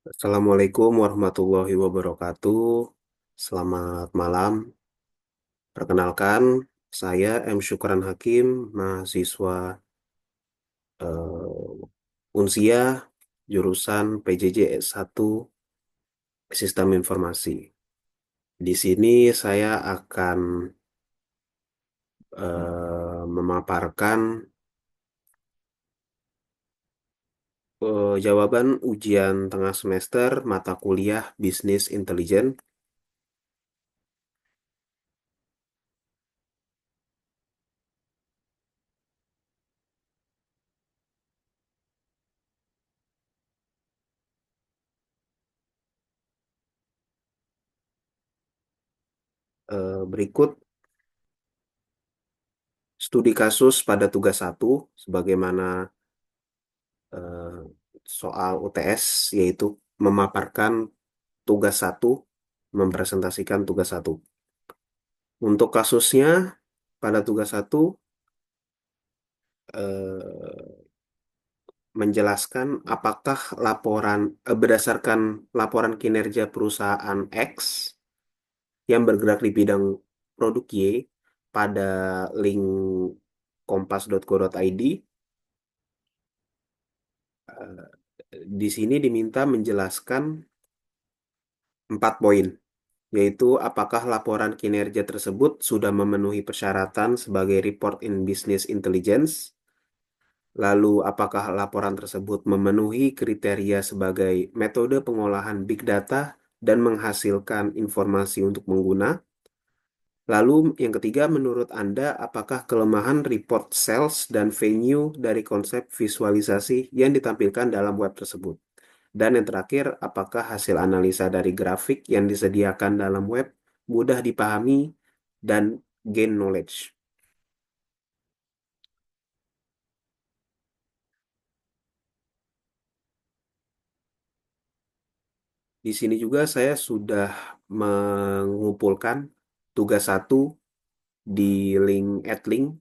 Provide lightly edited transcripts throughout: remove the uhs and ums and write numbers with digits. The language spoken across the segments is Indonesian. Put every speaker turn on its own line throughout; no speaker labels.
Assalamualaikum warahmatullahi wabarakatuh. Selamat malam. Perkenalkan, saya M. Syukran Hakim, mahasiswa Unsia, jurusan PJJ S1 Sistem Informasi. Di sini saya akan memaparkan jawaban ujian tengah semester mata kuliah Bisnis Intelijen. Berikut studi kasus pada tugas satu, sebagaimana eh, soal UTS, yaitu memaparkan tugas satu, mempresentasikan tugas satu. Untuk kasusnya, pada tugas satu menjelaskan apakah berdasarkan laporan kinerja perusahaan X yang bergerak di bidang produk Y pada link kompas.co.id, eh, di sini diminta menjelaskan 4 poin, yaitu apakah laporan kinerja tersebut sudah memenuhi persyaratan sebagai report in business intelligence, lalu apakah laporan tersebut memenuhi kriteria sebagai metode pengolahan big data dan menghasilkan informasi untuk pengguna, lalu yang ketiga, menurut Anda, apakah kelemahan report sales dan venue dari konsep visualisasi yang ditampilkan dalam web tersebut. Dan yang terakhir, apakah hasil analisa dari grafik yang disediakan dalam web mudah dipahami dan gain knowledge. Di sini juga saya sudah mengumpulkan tugas satu di link @link.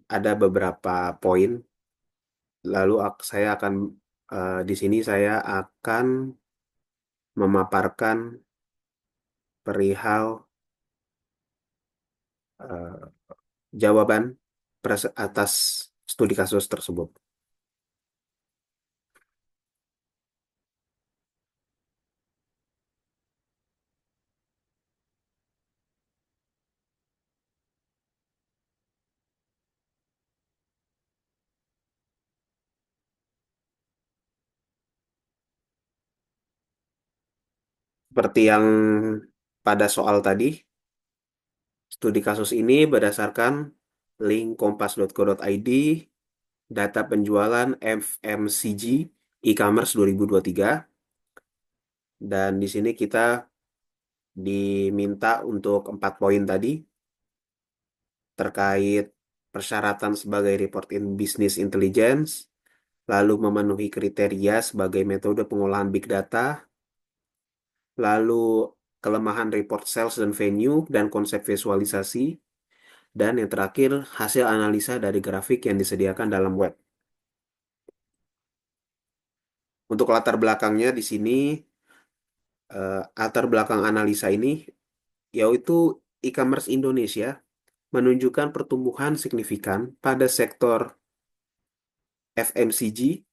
Ada beberapa poin. Lalu saya akan di sini saya akan memaparkan perihal eh, jawaban atas studi kasus tersebut. Seperti yang pada soal tadi, studi kasus ini berdasarkan link kompas.co.id, data penjualan FMCG e-commerce 2023, dan di sini kita diminta untuk 4 poin tadi terkait persyaratan sebagai report in business intelligence, lalu memenuhi kriteria sebagai metode pengolahan big data, lalu kelemahan report sales dan venue dan konsep visualisasi, dan yang terakhir hasil analisa dari grafik yang disediakan dalam web. Untuk latar belakangnya di sini, latar belakang analisa ini yaitu e-commerce Indonesia menunjukkan pertumbuhan signifikan pada sektor FMCG.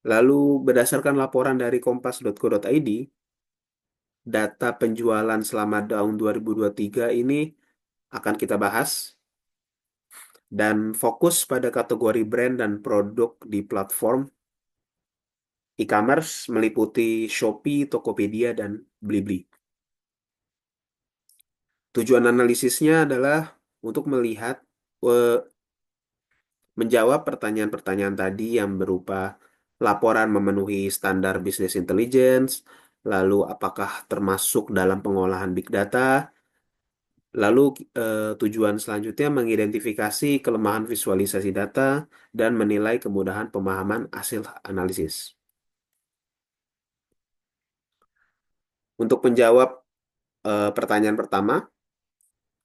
Lalu berdasarkan laporan dari kompas.co.id, data penjualan selama tahun 2023 ini akan kita bahas dan fokus pada kategori brand dan produk di platform e-commerce meliputi Shopee, Tokopedia, dan Blibli. Tujuan analisisnya adalah untuk melihat, eh, menjawab pertanyaan-pertanyaan tadi yang berupa laporan memenuhi standar business intelligence, lalu apakah termasuk dalam pengolahan big data, lalu tujuan selanjutnya mengidentifikasi kelemahan visualisasi data dan menilai kemudahan pemahaman hasil analisis. Untuk menjawab pertanyaan pertama,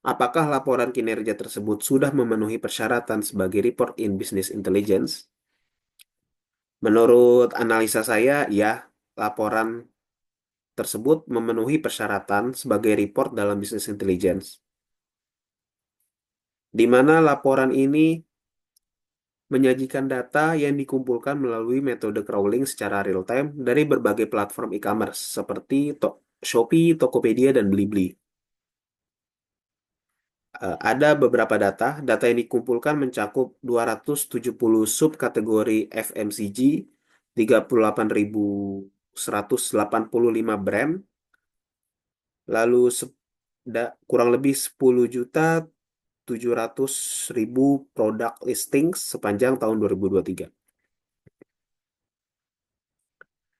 apakah laporan kinerja tersebut sudah memenuhi persyaratan sebagai report in business intelligence? Menurut analisa saya, ya, laporan tersebut memenuhi persyaratan sebagai report dalam bisnis intelligence, di mana laporan ini menyajikan data yang dikumpulkan melalui metode crawling secara real-time dari berbagai platform e-commerce seperti Shopee, Tokopedia, dan Blibli. Ada beberapa data. Data yang dikumpulkan mencakup 270 subkategori FMCG, 38.185 brand, lalu kurang lebih 10.700.000 produk listings sepanjang tahun 2023.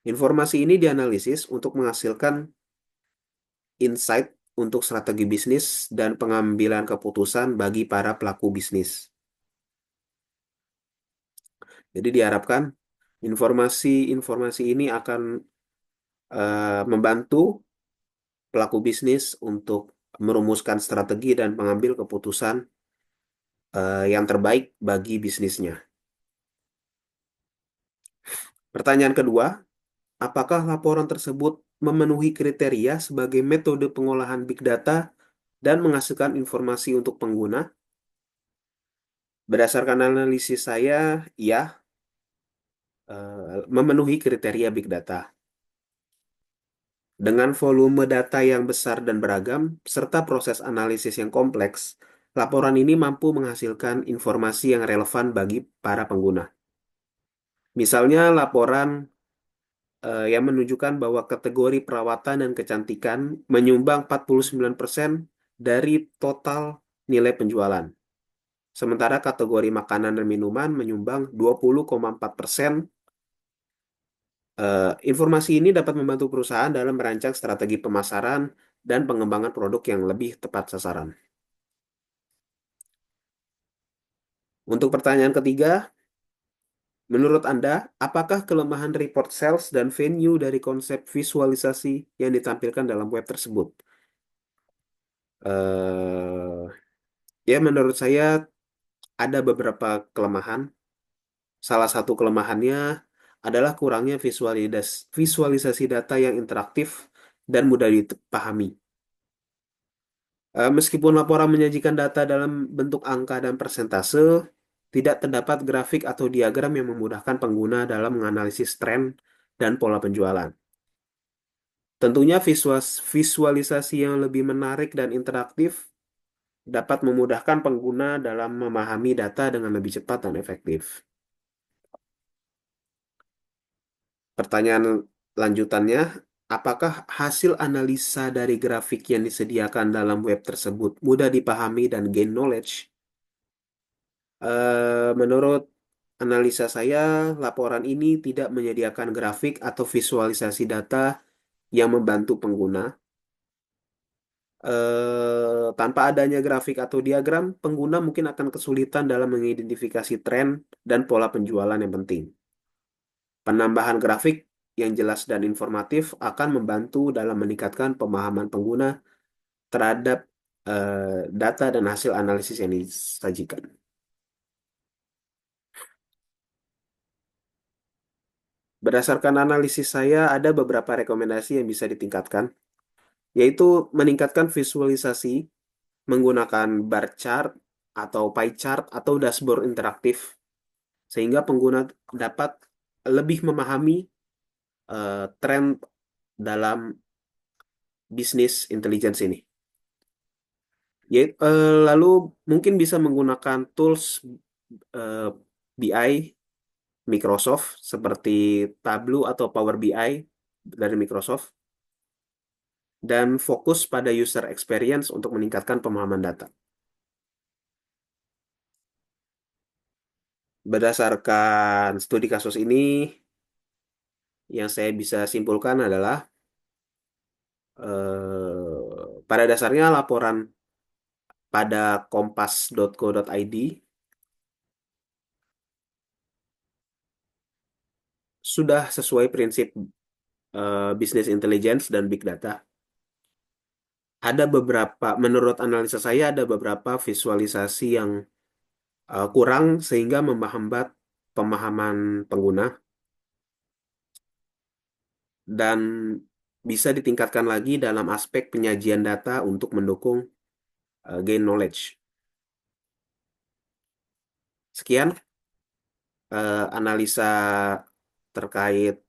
Informasi ini dianalisis untuk menghasilkan insight untuk strategi bisnis dan pengambilan keputusan bagi para pelaku bisnis. Jadi diharapkan informasi-informasi ini akan membantu pelaku bisnis untuk merumuskan strategi dan mengambil keputusan yang terbaik bagi bisnisnya. Pertanyaan kedua, apakah laporan tersebut memenuhi kriteria sebagai metode pengolahan big data dan menghasilkan informasi untuk pengguna? Berdasarkan analisis saya, ya, memenuhi kriteria big data. Dengan volume data yang besar dan beragam, serta proses analisis yang kompleks, laporan ini mampu menghasilkan informasi yang relevan bagi para pengguna. Misalnya, laporan yang menunjukkan bahwa kategori perawatan dan kecantikan menyumbang 49% dari total nilai penjualan. Sementara kategori makanan dan minuman menyumbang 20,4%. Informasi ini dapat membantu perusahaan dalam merancang strategi pemasaran dan pengembangan produk yang lebih tepat sasaran. Untuk pertanyaan ketiga, menurut Anda, apakah kelemahan report sales dan venue dari konsep visualisasi yang ditampilkan dalam web tersebut? Eh, ya, menurut saya ada beberapa kelemahan. Salah satu kelemahannya adalah kurangnya visualisasi data yang interaktif dan mudah dipahami. Meskipun laporan menyajikan data dalam bentuk angka dan persentase, tidak terdapat grafik atau diagram yang memudahkan pengguna dalam menganalisis tren dan pola penjualan. Tentunya visualisasi yang lebih menarik dan interaktif dapat memudahkan pengguna dalam memahami data dengan lebih cepat dan efektif. Pertanyaan lanjutannya, apakah hasil analisa dari grafik yang disediakan dalam web tersebut mudah dipahami dan gain knowledge? Menurut analisa saya, laporan ini tidak menyediakan grafik atau visualisasi data yang membantu pengguna. Tanpa adanya grafik atau diagram, pengguna mungkin akan kesulitan dalam mengidentifikasi tren dan pola penjualan yang penting. Penambahan grafik yang jelas dan informatif akan membantu dalam meningkatkan pemahaman pengguna terhadap data dan hasil analisis yang disajikan. Berdasarkan analisis saya, ada beberapa rekomendasi yang bisa ditingkatkan, yaitu meningkatkan visualisasi menggunakan bar chart atau pie chart atau dashboard interaktif, sehingga pengguna dapat lebih memahami tren dalam bisnis intelligence ini. Lalu mungkin bisa menggunakan tools eh, BI Microsoft seperti Tableau atau Power BI dari Microsoft, dan fokus pada user experience untuk meningkatkan pemahaman data. Berdasarkan studi kasus ini, yang saya bisa simpulkan adalah pada dasarnya laporan pada kompas.co.id sudah sesuai prinsip business intelligence dan big data. Ada beberapa, menurut analisa saya, ada beberapa visualisasi yang kurang sehingga menghambat pemahaman pengguna. dan bisa ditingkatkan lagi dalam aspek penyajian data untuk mendukung gain knowledge. Sekian analisa terkait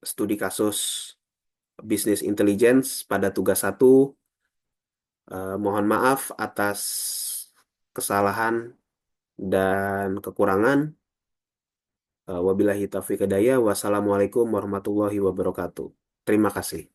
studi kasus bisnis intelligence pada tugas satu. Mohon maaf atas kesalahan dan kekurangan. Wabillahi taufiq hidayah. Wassalamualaikum warahmatullahi wabarakatuh. Terima kasih.